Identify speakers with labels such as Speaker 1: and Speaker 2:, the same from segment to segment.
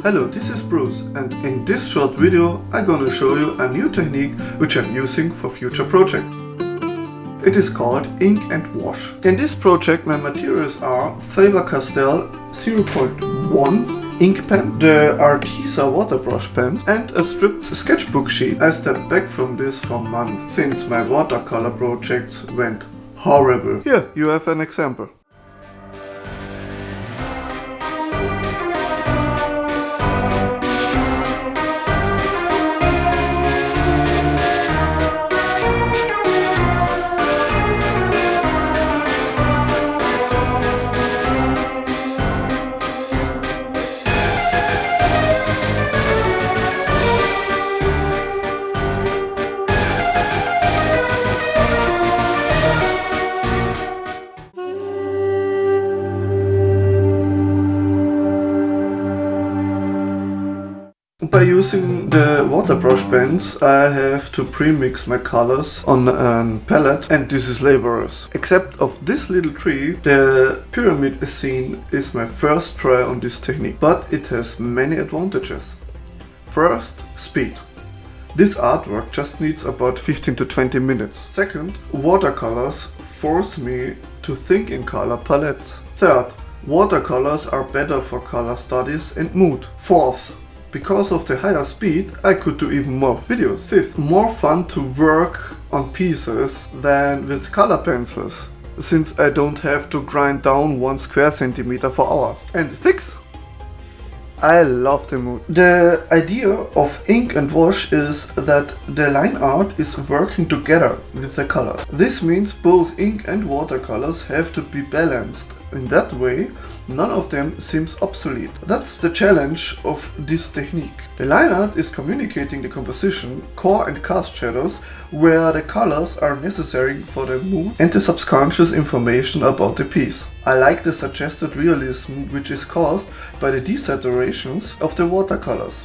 Speaker 1: Hello, this is Bruce, and in this short video I'm gonna show you a new technique which I'm using for future projects. It is called ink and wash. In this project my materials are Faber-Castell 0.1 ink pen, the Arteza water brush pen, and a stripped sketchbook sheet. I stepped back from this for months since my watercolor projects went horrible. Here you have an example. By using the water brush pens, I have to pre-mix my colors on a palette, and this is laborious. Except of this little tree, the pyramid scene is my first try on this technique, but it has many advantages. First, speed. This artwork just needs about 15 to 20 minutes. Second, watercolors force me to think in color palettes. Third, watercolors are better for color studies and mood. Fourth, because of the higher speed, I could do even more videos. Fifth, more fun to work on pieces than with color pencils, since I don't have to grind down 1 square centimeter for hours. And sixth, I love the mood. The idea of ink and wash is that the line art is working together with the colors. This means both ink and watercolors have to be balanced. In that way, none of them seems obsolete. That's the challenge of this technique. The line art is communicating the composition, core and cast shadows, where the colors are necessary for the mood and the subconscious information about the piece. I like the suggested realism which is caused by the desaturations of the watercolors.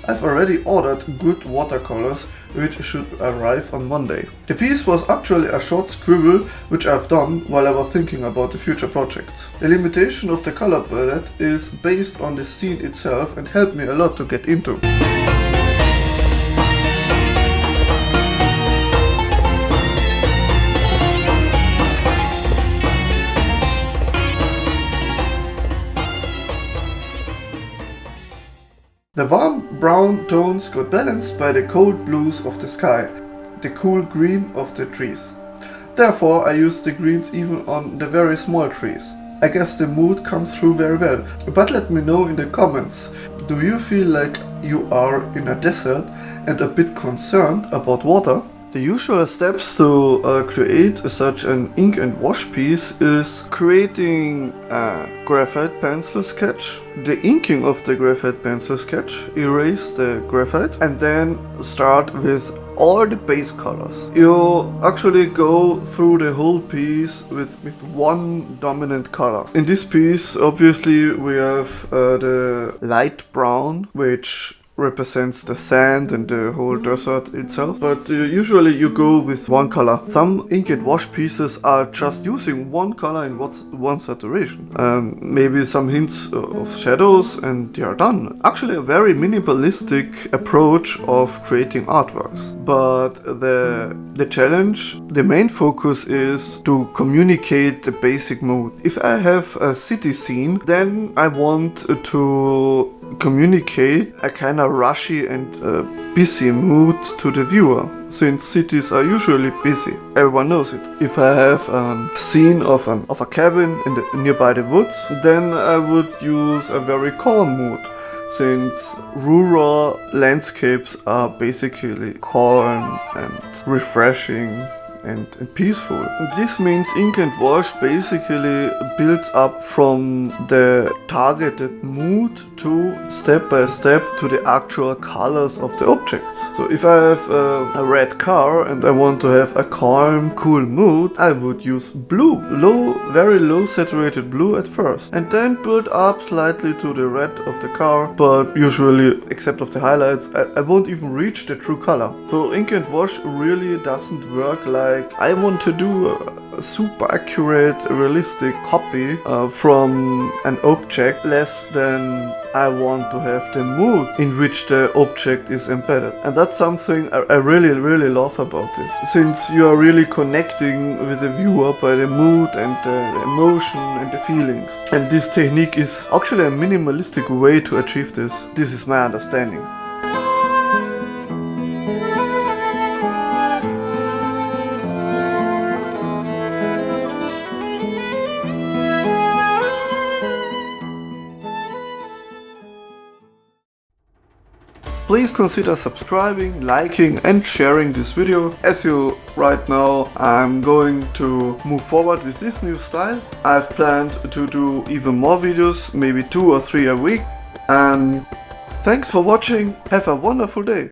Speaker 1: I've already ordered good watercolors which should arrive on Monday. The piece was actually a short scribble which I've done while I was thinking about the future projects. The limitation of the color palette is based on the scene itself and helped me a lot to get into. The warm brown tones got balanced by the cold blues of the sky, the cool green of the trees. Therefore I used the greens even on the very small trees. I guess the mood comes through very well. But let me know in the comments, do you feel like you are in a desert and a bit concerned about water? The usual steps to create such an ink and wash piece is creating a graphite pencil sketch, the inking of the graphite pencil sketch, erase the graphite, and then start with all the base colors. You actually go through the whole piece with one dominant color. In this piece obviously we have the light brown, which represents the sand and the whole desert itself, but usually you go with one color. Some ink and wash pieces are just using one color in one saturation. Maybe some hints of shadows and they are done. Actually a very minimalistic approach of creating artworks. But the challenge, the main focus is to communicate the basic mood. If I have a city scene, then I want to communicate a kind of rushy and busy mood to the viewer, since cities are usually busy. Everyone knows it. If I have a scene of a cabin nearby the woods, then I would use a very calm mood, since rural landscapes are basically calm and refreshing and peaceful. This means ink and wash basically builds up from the targeted mood to step by step to the actual colors of the objects. So if I have a red car and I want to have a calm, cool mood, I would use blue, very low saturated blue at first, and then build up slightly to the red of the car, but usually, except of the highlights, I won't even reach the true color. So ink and wash really doesn't work like like I want to do a super accurate, realistic copy from an object, less than I want to have the mood in which the object is embedded. And that's something I really love about this, since you are really connecting with the viewer by the mood and the emotion and the feelings. And this technique is actually a minimalistic way to achieve this. This is my understanding. Please consider subscribing, liking and sharing this video. As you right now, I'm going to move forward with this new style. I've planned to do even more videos, maybe 2 or 3 a week. And thanks for watching. Have a wonderful day.